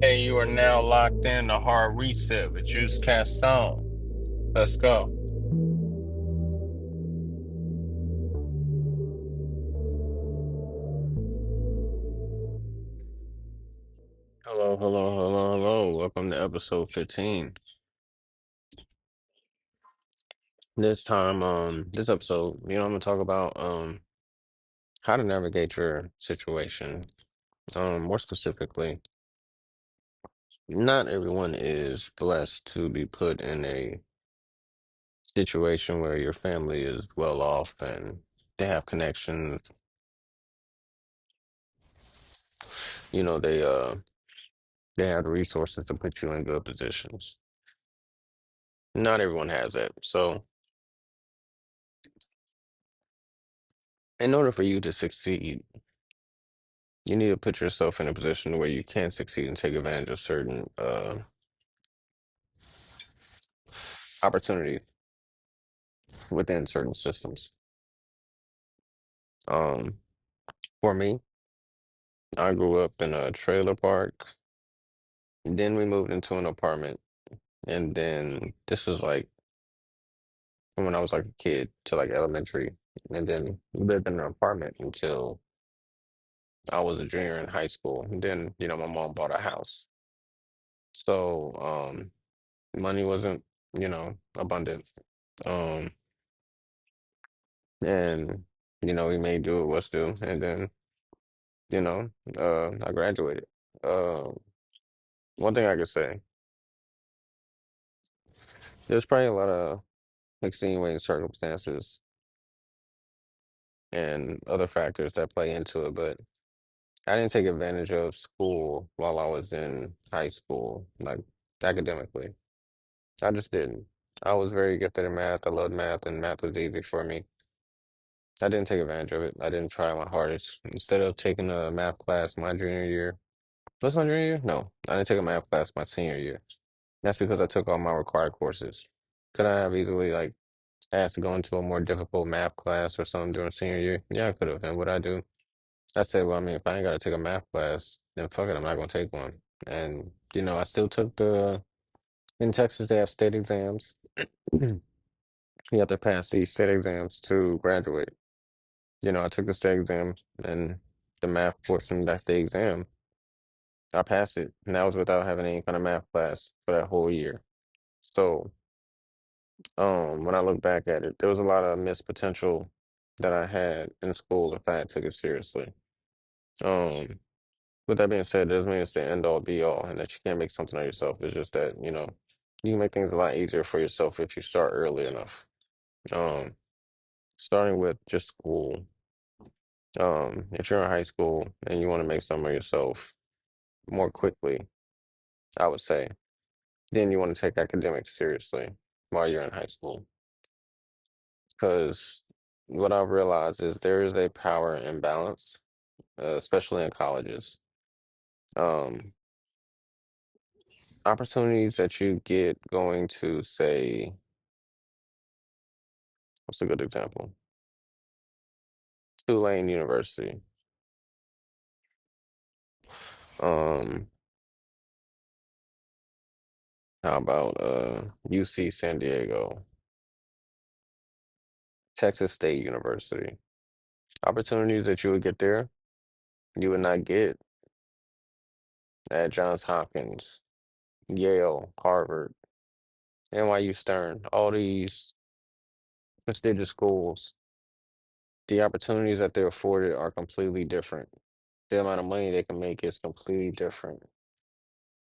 Hey, you are now locked in to Hard Reset with Juice Kastoan. Let's go. Hello, hello, hello, hello. Welcome to episode 15. This episode, I'm gonna talk about how to navigate your situation. More specifically, not everyone is blessed to be put in a situation where your family is well off and they have connections. You know, they have the resources to put you in good positions. Not everyone has that. So, in order for you to succeed, you need to put yourself in a position where you can succeed and take advantage of certain opportunities within certain systems. Um, for me, I grew up in a trailer park. Then we moved into an apartment, and then this was like from when I was like a kid to like elementary, and then we lived in an apartment until I was a junior in high school. And then, my mom bought a house. So, money wasn't, abundant. Um, and we made do what was do, and then you know, I graduated. One thing I could say, there's probably a lot of extenuating circumstances and other factors that play into it, but I didn't take advantage of school while I was in high school, like academically. I just didn't. I was very gifted in math. I loved math, and math was easy for me. I didn't take advantage of it. I didn't try my hardest. Instead of taking a math class my junior year, what's my junior year? No, I didn't take a math class my senior year. That's because I took all my required courses. Could I have easily like asked to go into a more difficult math class or something during senior year? Yeah, I could have. And what I do? I said, well, I mean, if I ain't got to take a math class, then fuck it, I'm not gonna take one. And I still took in Texas they have state exams. You have to pass these state exams to graduate. I took the state exam and the math portion, that's the exam. I passed it, and that was without having any kind of math class for that whole year. So, when I look back at it, there was a lot of missed potential that I had in school if I had took it seriously. Um, with that being said, it doesn't mean it's the end all be all and that you can't make something of yourself. It's just that, you can make things a lot easier for yourself if you start early enough. Um, Starting with just school. If you're in high school and you want to make something of yourself more quickly, I would say, then you want to take academics seriously while you're in high school. Because what I've realized is there is a power imbalance, especially in colleges. Um, Opportunities that you get going to, say, what's a good example? Tulane University. Um, how about UC San Diego, Texas State University? Opportunities that you would get there, you would not get at Johns Hopkins, Yale, Harvard, NYU Stern, all these prestigious schools. The opportunities that they're afforded are completely different. The amount of money they can make is completely different.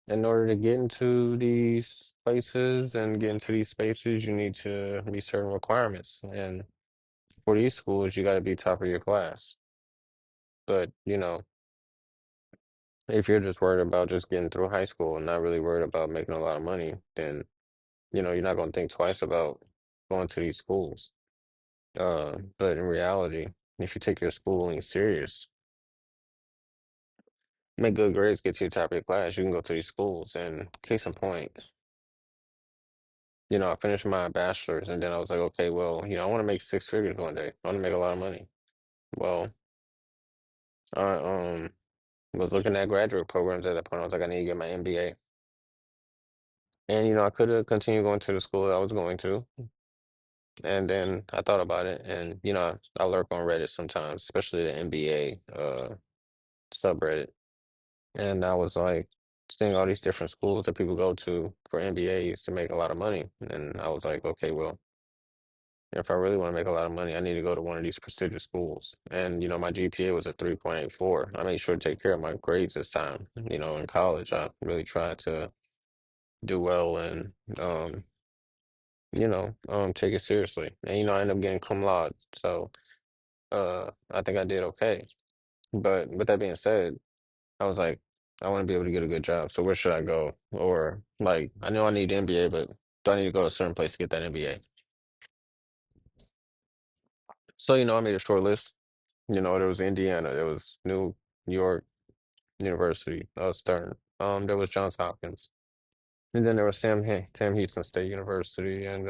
In order to get into these places and get into these spaces, you need to meet certain requirements. And for these schools, you got to be top of your class. But, if you're just worried about just getting through high school and not really worried about making a lot of money, then, you're not going to think twice about going to these schools. But in reality, if you take your schooling serious, make good grades, get to your top of your class, you can go to these schools. And case in point, I finished my bachelor's and then I was like, okay, well, I want to make six figures one day. I want to make a lot of money. Well, I was looking at graduate programs at that point. I was like, I need to get my MBA. And, I could have continued going to the school I was going to. And then I thought about it, and, I lurk on Reddit sometimes, especially the NBA subreddit. And I was like seeing all these different schools that people go to for MBAs to make a lot of money. And I was like, okay, well, if I really want to make a lot of money, I need to go to one of these prestigious schools. And, my GPA was a 3.84. I made sure to take care of my grades this time. In college, I really tried to do well and, take it seriously. And, I ended up getting cum laude. So, I think I did okay. But with that being said, I was like, I want to be able to get a good job. So where should I go? Or like, I know I need an MBA, but do I need to go to a certain place to get that MBA? So, I made a short list. There was Indiana, there was New York University, Stern. There was Johns Hopkins. And then there was Sam Houston State University. And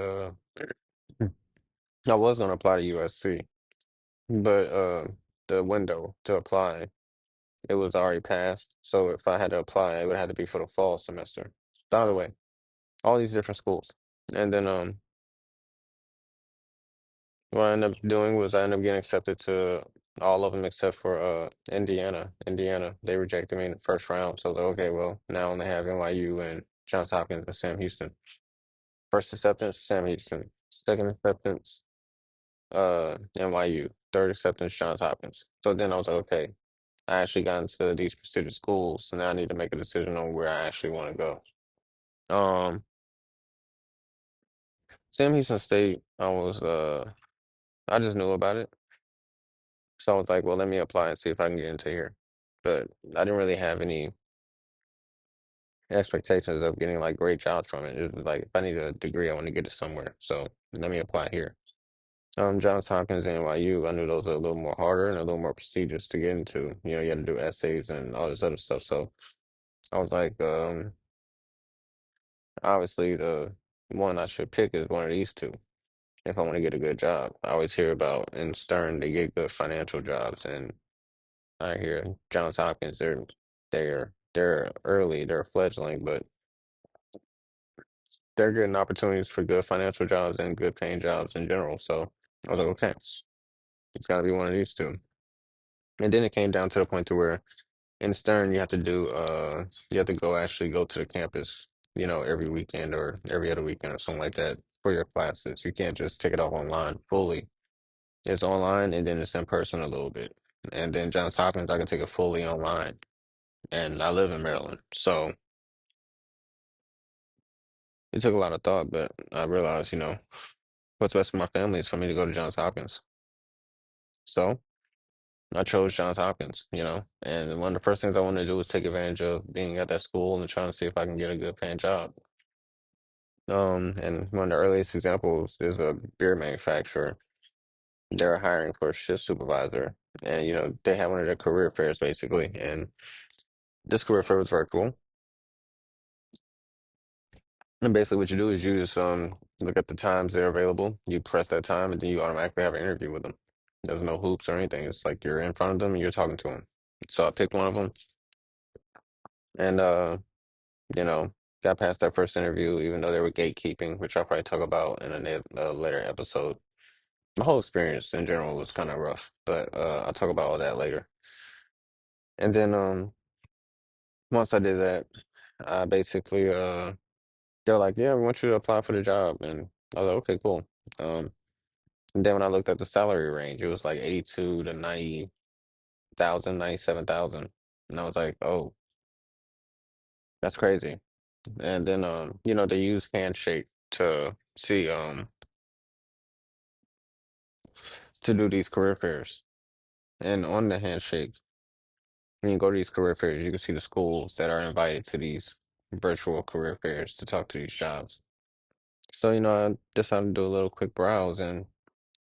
I was gonna apply to USC, but the window to apply, it was already passed. So if I had to apply, it would have to be for the fall semester. By the way, all these different schools. And then what I ended up doing was I ended up getting accepted to all of them except for Indiana. Indiana, they rejected me in the first round. So I was like, okay, well, now I only have NYU and Johns Hopkins and Sam Houston. First acceptance, Sam Houston. Second acceptance, NYU. Third acceptance, Johns Hopkins. So then I was like, okay, I actually got into these prestigious schools, so now I need to make a decision on where I actually want to go. Um, Sam Houston State, I just knew about it. So I was like, well, let me apply and see if I can get into here. But I didn't really have any expectations of getting like great jobs from it. It was like if I need a degree, I want to get it somewhere. So let me apply here. Johns Hopkins and NYU, I knew those were a little more harder and a little more prestigious to get into. You had to do essays and all this other stuff. So I was like, obviously the one I should pick is one of these two if I want to get a good job. I always hear about in Stern they get good financial jobs, and I hear Johns Hopkins they're early, they're fledgling, but they're getting opportunities for good financial jobs and good paying jobs in general. So I was like, okay, it's got to be one of these two. And then it came down to the point to where in Stern you have to go to the campus, every weekend or every other weekend or something like that for your classes. You can't just take it off online fully. It's online and then it's in person a little bit. And then Johns Hopkins, I can take it fully online. And I live in Maryland. So it took a lot of thought, but I realized, what's best for my family is for me to go to Johns Hopkins. So I chose Johns Hopkins, and one of the first things I wanted to do was take advantage of being at that school and trying to see if I can get a good paying job. And one of the earliest examples is a beer manufacturer. They're hiring for a shift supervisor, and they have one of their career fairs basically, and this career fair was virtual. And basically, what you do is you just look at the times they're available. You press that time, and then you automatically have an interview with them. There's no hoops or anything. It's like you're in front of them and you're talking to them. So I picked one of them, and you know, got past that first interview, even though they were gatekeeping, which I'll probably talk about in a later episode. My whole experience in general was kind of rough, but I'll talk about all that later. And then once I did that, I basically they're like, yeah, we want you to apply for the job, and I was like, okay, cool. Um, And then when I looked at the salary range, it was like 82 to 90,000, 97,000, and I was like, oh, that's crazy. And then they use Handshake to see to do these career fairs. And on the Handshake, when you go to these career fairs, you can see the schools that are invited to these virtual career fairs to talk to these jobs. So, I decided to do a little quick browse, and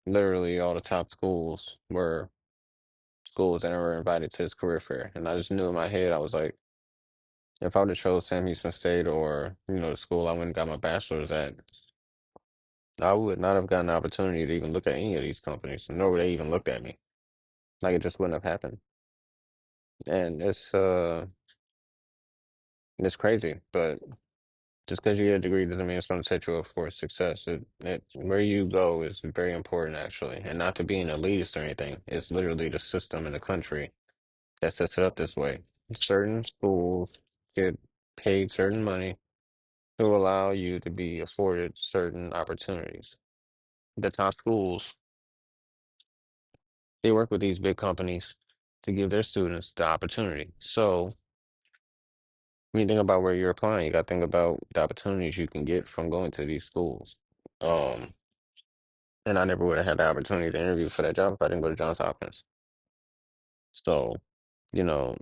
literally all the top schools were schools that were invited to this career fair. And I just knew in my head, I was like, if I would have chose Sam Houston State or, the school I went and got my bachelor's at, I would not have gotten the opportunity to even look at any of these companies, nor would they even look at me. Like it just wouldn't have happened. And it's crazy, but just because you get a degree doesn't mean it's going to set you up for success. Where you go is very important, actually, and not to be an elitist or anything. It's literally the system in the country that sets it up this way. Certain schools get paid certain money to allow you to be afforded certain opportunities. The top schools, they work with these big companies to give their students the opportunity. So when you think about where you're applying, you got to think about the opportunities you can get from going to these schools. Um, and I never would have had the opportunity to interview for that job if I didn't go to Johns Hopkins. So, you know,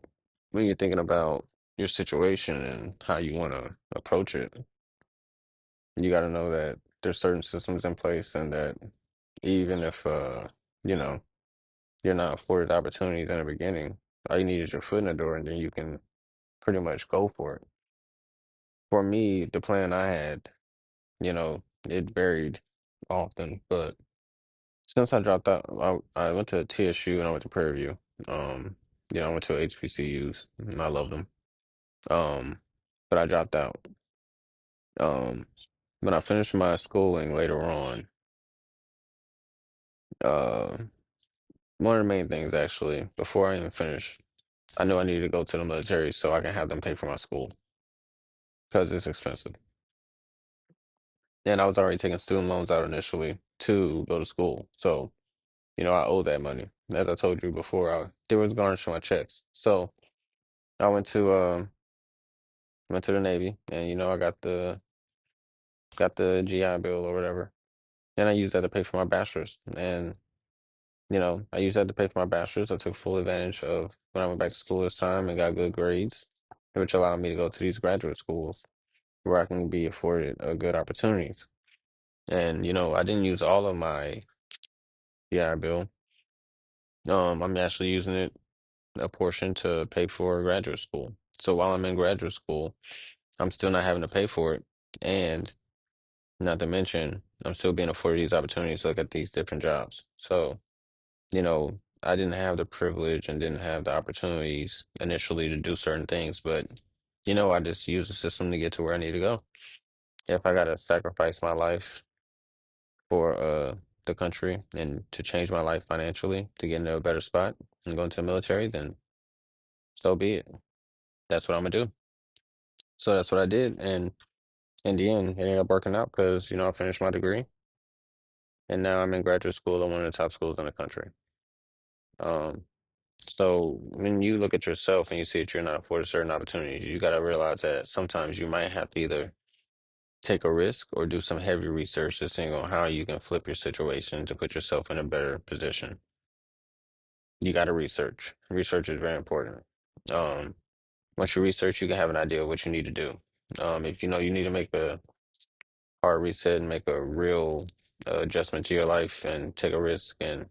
when you're thinking about your situation and how you want to approach it, you got to know that there's certain systems in place and that even if, you know, you're not afforded opportunities in the beginning, all you need is your foot in the door and then you can pretty much go for it. For me, the plan I had, it varied often, but since I dropped out, I went to TSU and I went to Prairie View. Um, I went to HBCUs and I love them. Um, but I dropped out. Um, when I finished my schooling later on, uh, one of the main things actually, before I even finished, I knew I needed to go to the military so I can have them pay for my school because it's expensive. And I was already taking student loans out initially to go to school. So, I owe that money. As I told you before, there was garnishing my checks. So I went to the Navy and I got the GI Bill or whatever. And I used that to pay for my bachelor's. And, I used that to pay for my bachelor's. I took full advantage of when I went back to school this time and got good grades, which allowed me to go to these graduate schools where I can be afforded good opportunities. And, I didn't use all of my GI Bill. I'm actually using it a portion to pay for graduate school. So while I'm in graduate school, I'm still not having to pay for it. And not to mention, I'm still being afforded these opportunities to look at these different jobs. So, I didn't have the privilege and didn't have the opportunities initially to do certain things, but, I just used the system to get to where I need to go. If I gotta sacrifice my life for the country and to change my life financially to get into a better spot and go into the military, then so be it. That's what I'm gonna do. So that's what I did, and in the end, it ended up working out because I finished my degree, and now I'm in graduate school at one of the top schools in the country. Um, so when you look at yourself and you see that you're not afforded certain opportunities, you got to realize that sometimes you might have to either take a risk or do some heavy research to see on how you can flip your situation to put yourself in a better position. You got to research. Research is very important. Um, Once you research, you can have an idea of what you need to do. If you know you need to make a hard reset and make a real adjustment to your life and take a risk and,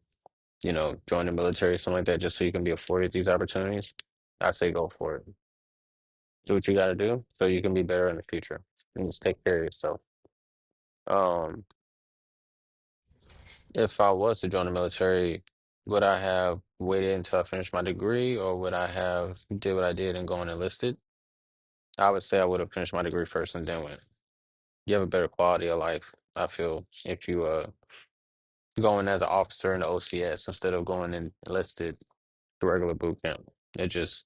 join the military, something like that, just so you can be afforded these opportunities, I say go for it. Do what you got to do so you can be better in the future and just take care of yourself. Um, if I was to join the military, would I have waited until I finished my degree or would I have did what I did and gone enlisted? I would say I would have finished my degree first and then went. You have a better quality of life, I feel, if you going as an officer in the OCS instead of going in enlisted to regular boot camp. It just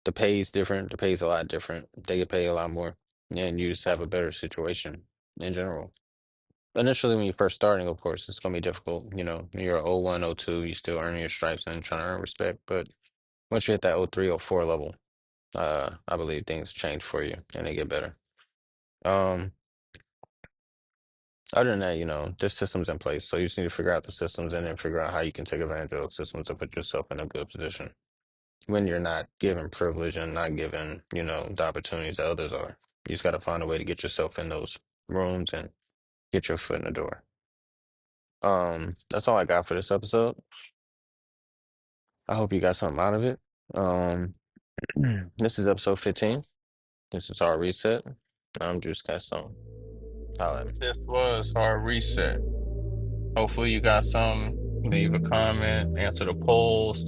the pay's different. The pay's a lot different. They get paid a lot more, and you just have a better situation in general. Initially, when you're first starting, of course, it's gonna be difficult. When you're O 01, O 02, you still earning your stripes and trying to earn respect. But once you hit that O 03, O 04 level, I believe things change for you and they get better. Um, Other than that, there's systems in place. So you just need to figure out the systems and then figure out how you can take advantage of those systems to put yourself in a good position when you're not given privilege and not given, the opportunities that others are. You just got to find a way to get yourself in those rooms and get your foot in the door. That's all I got for this episode. I hope you got something out of it. Um, this is episode 15. This is our reset. I'm Juice Kastoan. Holla at me. This was our reset. Hopefully, you got some. Leave a comment, answer the polls.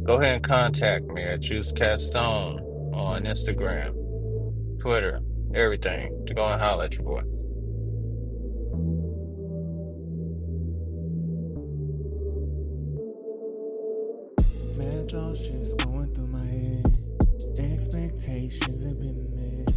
Go ahead and contact me at Jeuse Kastoan on Instagram, Twitter, everything. To go and holler at your boy. Mad thoughts just going through my head. Expectations have been met.